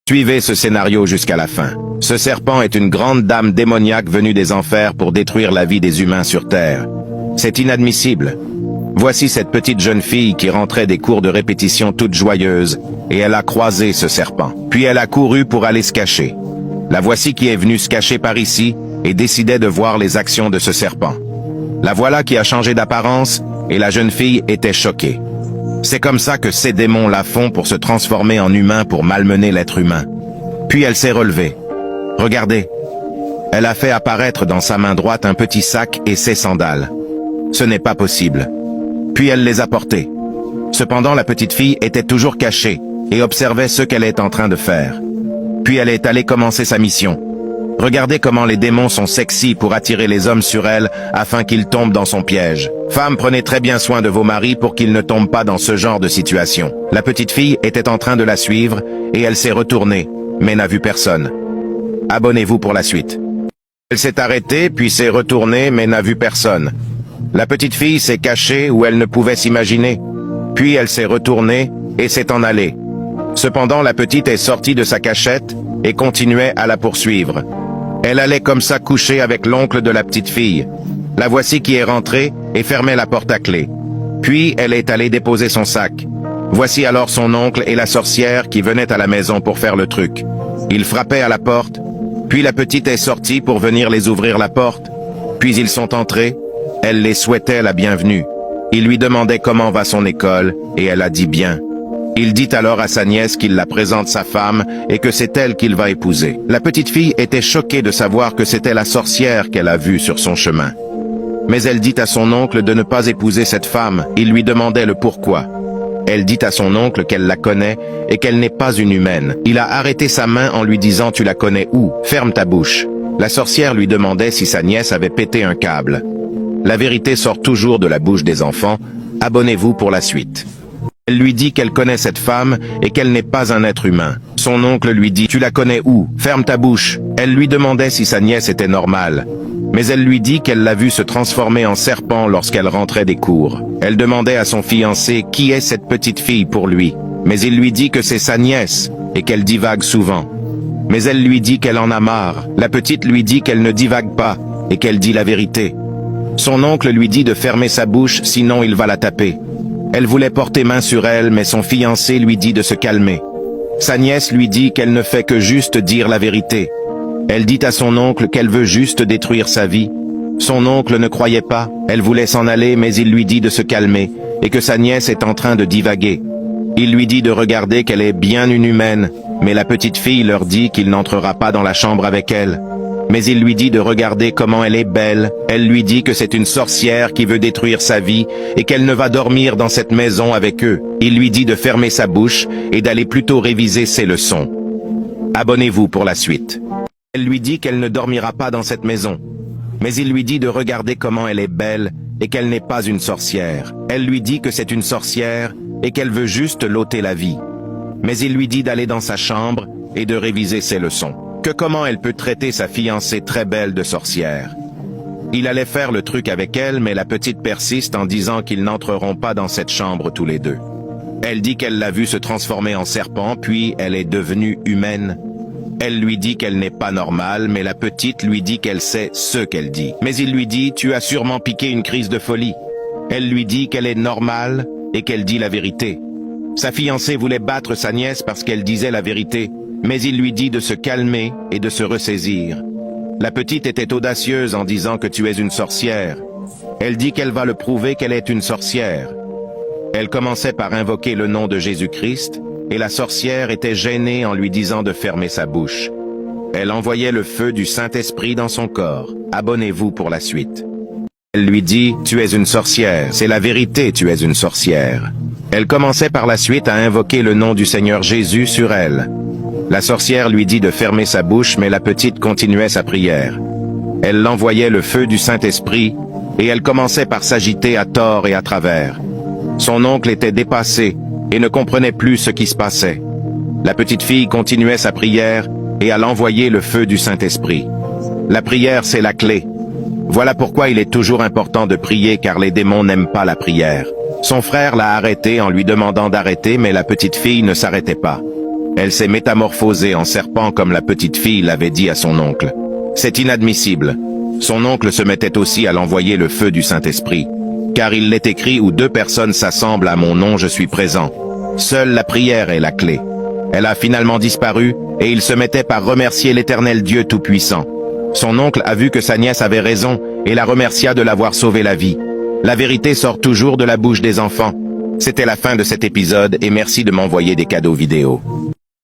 Suivez ce scénario jusqu'à la fin. Ce serpent est une grande dame démoniaque venue des enfers pour détruire la vie des humains sur Terre. C'est inadmissible. Voici cette petite jeune fille qui rentrait des cours de répétition toute joyeuse, et elle a croisé ce serpent. Puis elle a couru pour aller se cacher. La voici qui est venue se cacher par ici, et décidait de voir les actions de ce serpent. La voilà qui a changé d'apparence, et la jeune fille était choquée. C'est comme ça que ces démons la font pour se transformer en humain pour malmener l'être humain. Puis elle s'est relevée. Regardez. Elle a fait apparaître dans sa main droite un petit sac et ses sandales. Ce n'est pas possible. Puis elle les a portés. Cependant, la petite fille était toujours cachée et observait ce qu'elle est en train de faire. Puis elle est allée commencer sa mission. Regardez comment les démons sont sexy pour attirer les hommes sur elle afin qu'ils tombent dans son piège. Femmes, prenez très bien soin de vos maris pour qu'ils ne tombent pas dans ce genre de situation. La petite fille était en train de la suivre et elle s'est retournée, mais n'a vu personne. Abonnez-vous pour la suite. Elle s'est arrêtée puis s'est retournée mais n'a vu personne. La petite fille s'est cachée où elle ne pouvait s'imaginer. Puis elle s'est retournée et s'est en allée. Cependant, la petite est sortie de sa cachette et continuait à la poursuivre. Elle allait comme ça coucher avec l'oncle de la petite fille. La voici qui est rentrée et fermait la porte à clé. Puis elle est allée déposer son sac. Voici alors son oncle et la sorcière qui venaient à la maison pour faire le truc. Ils frappaient à la porte, puis la petite est sortie pour venir les ouvrir la porte. Puis ils sont entrés, elle les souhaitait la bienvenue. Il lui demandait comment va son école, et elle a dit bien. Il dit alors à sa nièce qu'il la présente sa femme et que c'est elle qu'il va épouser. La petite fille était choquée de savoir que c'était la sorcière qu'elle a vue sur son chemin. Mais elle dit à son oncle de ne pas épouser cette femme. Il lui demandait le pourquoi. Elle dit à son oncle qu'elle la connaît et qu'elle n'est pas une humaine. Il a arrêté sa main en lui disant « Tu la connais où? Ferme ta bouche ». La sorcière lui demandait si sa nièce avait pété un câble. La vérité sort toujours de la bouche des enfants. Abonnez-vous pour la suite. Elle lui dit qu'elle connaît cette femme et qu'elle n'est pas un être humain. Son oncle lui dit « Tu la connais où? Ferme ta bouche ». Elle lui demandait si sa nièce était normale. Mais elle lui dit qu'elle l'a vue se transformer en serpent lorsqu'elle rentrait des cours. Elle demandait à son fiancé qui est cette petite fille pour lui. Mais il lui dit que c'est sa nièce et qu'elle divague souvent. Mais elle lui dit qu'elle en a marre. La petite lui dit qu'elle ne divague pas et qu'elle dit la vérité. Son oncle lui dit de fermer sa bouche sinon il va la taper. Elle voulait porter main sur elle, mais son fiancé lui dit de se calmer. Sa nièce lui dit qu'elle ne fait que juste dire la vérité. Elle dit à son oncle qu'elle veut juste détruire sa vie. Son oncle ne croyait pas, elle voulait s'en aller, mais il lui dit de se calmer, et que sa nièce est en train de divaguer. Il lui dit de regarder qu'elle est bien une humaine, mais la petite fille leur dit qu'il n'entrera pas dans la chambre avec elle. Mais il lui dit de regarder comment elle est belle. Elle lui dit que c'est une sorcière qui veut détruire sa vie et qu'elle ne va dormir dans cette maison avec eux. Il lui dit de fermer sa bouche et d'aller plutôt réviser ses leçons. Abonnez-vous pour la suite. Elle lui dit qu'elle ne dormira pas dans cette maison. Mais il lui dit de regarder comment elle est belle et qu'elle n'est pas une sorcière. Elle lui dit que c'est une sorcière et qu'elle veut juste l'ôter la vie. Mais il lui dit d'aller dans sa chambre et de réviser ses leçons. Que comment elle peut traiter sa fiancée très belle de sorcière. Il allait faire le truc avec elle, mais la petite persiste en disant qu'ils n'entreront pas dans cette chambre tous les deux. Elle dit qu'elle l'a vu se transformer en serpent, puis elle est devenue humaine. Elle lui dit qu'elle n'est pas normale, mais la petite lui dit qu'elle sait ce qu'elle dit. Mais il lui dit « Tu as sûrement piqué une crise de folie ». Elle lui dit qu'elle est normale et qu'elle dit la vérité. Sa fiancée voulait battre sa nièce parce qu'elle disait la vérité. Mais il lui dit de se calmer et de se ressaisir. La petite était audacieuse en disant que tu es une sorcière. Elle dit qu'elle va le prouver qu'elle est une sorcière. Elle commençait par invoquer le nom de Jésus-Christ, et la sorcière était gênée en lui disant de fermer sa bouche. Elle envoyait le feu du Saint-Esprit dans son corps. Abonnez-vous pour la suite. Elle lui dit « Tu es une sorcière, c'est la vérité, tu es une sorcière ». Elle commençait par la suite à invoquer le nom du Seigneur Jésus sur elle. La sorcière lui dit de fermer sa bouche, mais la petite continuait sa prière. Elle l'envoyait le feu du Saint-Esprit, et elle commençait par s'agiter à tort et à travers. Son oncle était dépassé, et ne comprenait plus ce qui se passait. La petite fille continuait sa prière, et elle envoyait le feu du Saint-Esprit. La prière, c'est la clé. Voilà pourquoi il est toujours important de prier, car les démons n'aiment pas la prière. Son frère l'a arrêtée en lui demandant d'arrêter, mais la petite fille ne s'arrêtait pas. Elle s'est métamorphosée en serpent comme la petite fille l'avait dit à son oncle. C'est inadmissible. Son oncle se mettait aussi à l'envoyer le feu du Saint-Esprit. Car il l'est écrit où deux personnes s'assemblent à mon nom, je suis présent. Seule la prière est la clé. Elle a finalement disparu, et il se mettait par remercier l'Éternel Dieu Tout-Puissant. Son oncle a vu que sa nièce avait raison, et la remercia de l'avoir sauvé la vie. La vérité sort toujours de la bouche des enfants. C'était la fin de cet épisode, et merci de m'envoyer des cadeaux vidéo.